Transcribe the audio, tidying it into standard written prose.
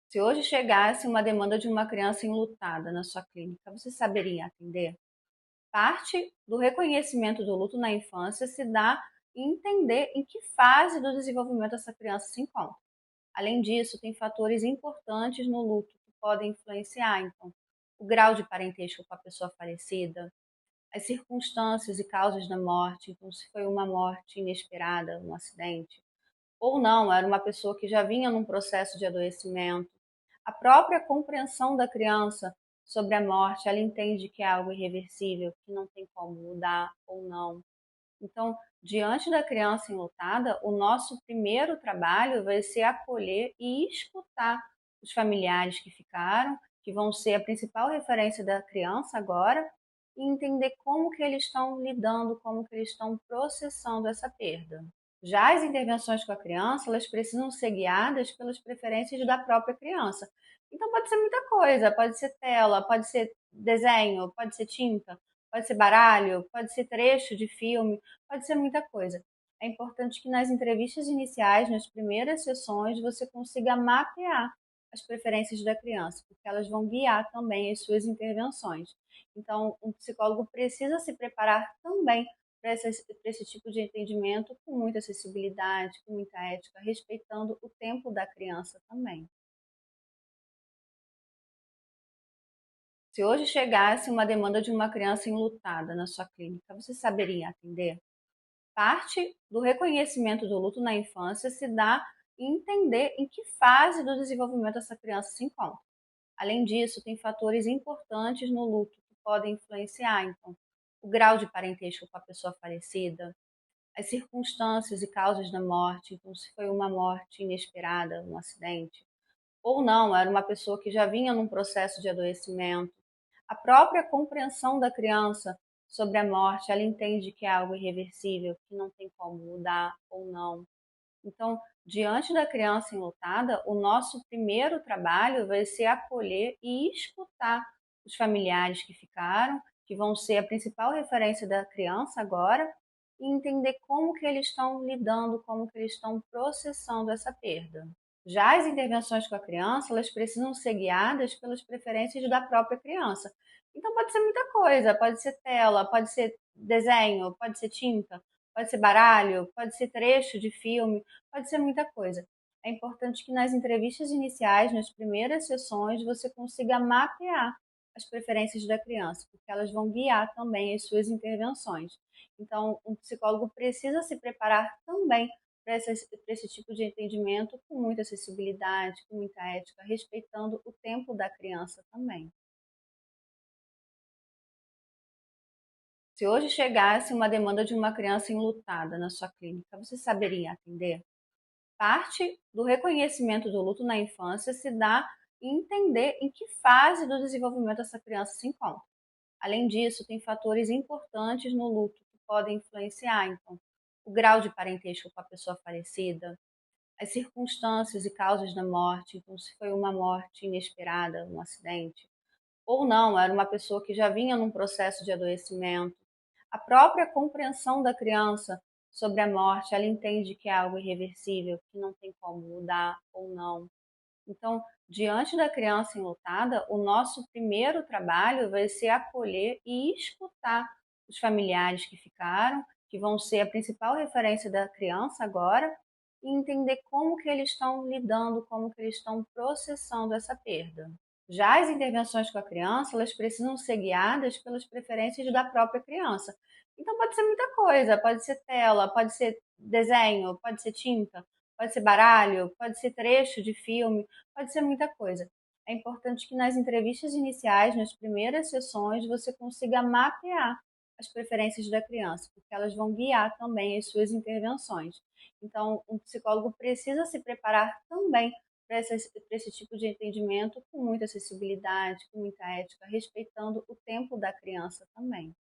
Se hoje chegasse uma demanda de uma criança enlutada na sua clínica, você saberia atender? Parte do reconhecimento do luto na infância se dá em entender em que fase do desenvolvimento essa criança se encontra. Além disso, tem fatores importantes no luto que podem influenciar, então, o grau de parentesco com a pessoa falecida, as circunstâncias e causas da morte, então, se foi uma morte inesperada, um acidente, ou não, era uma pessoa que já vinha num processo de adoecimento. A própria compreensão da criança sobre a morte, ela entende que é algo irreversível, que não tem como mudar ou não. Então, diante da criança enlutada, o nosso primeiro trabalho vai ser acolher e escutar os familiares que ficaram, que vão ser a principal referência da criança agora, e entender como que eles estão lidando, como que eles estão processando essa perda. Já as intervenções com a criança, elas precisam ser guiadas pelas preferências da própria criança. Então pode ser muita coisa, pode ser tela, pode ser desenho, pode ser tinta, pode ser baralho, pode ser trecho de filme, pode ser muita coisa. É importante que nas entrevistas iniciais, nas primeiras sessões, você consiga mapear as preferências da criança, porque elas vão guiar também as suas intervenções. Então, um psicólogo precisa se preparar também para esse tipo de entendimento com muita acessibilidade, com muita ética, respeitando o tempo da criança também. Se hoje chegasse uma demanda de uma criança enlutada na sua clínica, você saberia atender? Parte do reconhecimento do luto na infância se dá em entender em que fase do desenvolvimento essa criança se encontra. Além disso, tem fatores importantes no luto que podem influenciar, então, o grau de parentesco com a pessoa falecida, as circunstâncias e causas da morte, então, se foi uma morte inesperada, um acidente, ou não, era uma pessoa que já vinha num processo de adoecimento. A própria compreensão da criança sobre a morte, ela entende que é algo irreversível, que não tem como mudar ou não. Então, diante da criança enlutada, o nosso primeiro trabalho vai ser acolher e escutar os familiares que ficaram, que vão ser a principal referência da criança agora, e entender como que eles estão lidando, como que eles estão processando essa perda. Já as intervenções com a criança, elas precisam ser guiadas pelas preferências da própria criança. Então pode ser muita coisa, pode ser tela, pode ser desenho, pode ser tinta, pode ser baralho, pode ser trecho de filme, pode ser muita coisa. É importante que nas entrevistas iniciais, nas primeiras sessões, você consiga mapear as preferências da criança, porque elas vão guiar também as suas intervenções. Então, um psicólogo precisa se preparar também para esse tipo de entendimento com muita acessibilidade, com muita ética, respeitando o tempo da criança também. Se hoje chegasse uma demanda de uma criança enlutada na sua clínica, você saberia atender? Parte do reconhecimento do luto na infância se dá em entender em que fase do desenvolvimento essa criança se encontra. Além disso, tem fatores importantes no luto que podem influenciar, então, o grau de parentesco com a pessoa falecida, as circunstâncias e causas da morte, então, se foi uma morte inesperada, um acidente, ou não, era uma pessoa que já vinha num processo de adoecimento. A própria compreensão da criança sobre a morte, ela entende que é algo irreversível, que não tem como mudar ou não. Então, diante da criança enlutada, o nosso primeiro trabalho vai ser acolher e escutar os familiares que ficaram, que vão ser a principal referência da criança agora, e entender como que eles estão lidando, como que eles estão processando essa perda. Já as intervenções com a criança, elas precisam ser guiadas pelas preferências da própria criança. Então pode ser muita coisa, pode ser tela, pode ser desenho, pode ser tinta, pode ser baralho, pode ser trecho de filme, pode ser muita coisa. É importante que nas entrevistas iniciais, nas primeiras sessões, você consiga mapear as preferências da criança, porque elas vão guiar também as suas intervenções. Então, um psicólogo precisa se preparar também para esse tipo de entendimento com muita acessibilidade, com muita ética, respeitando o tempo da criança também.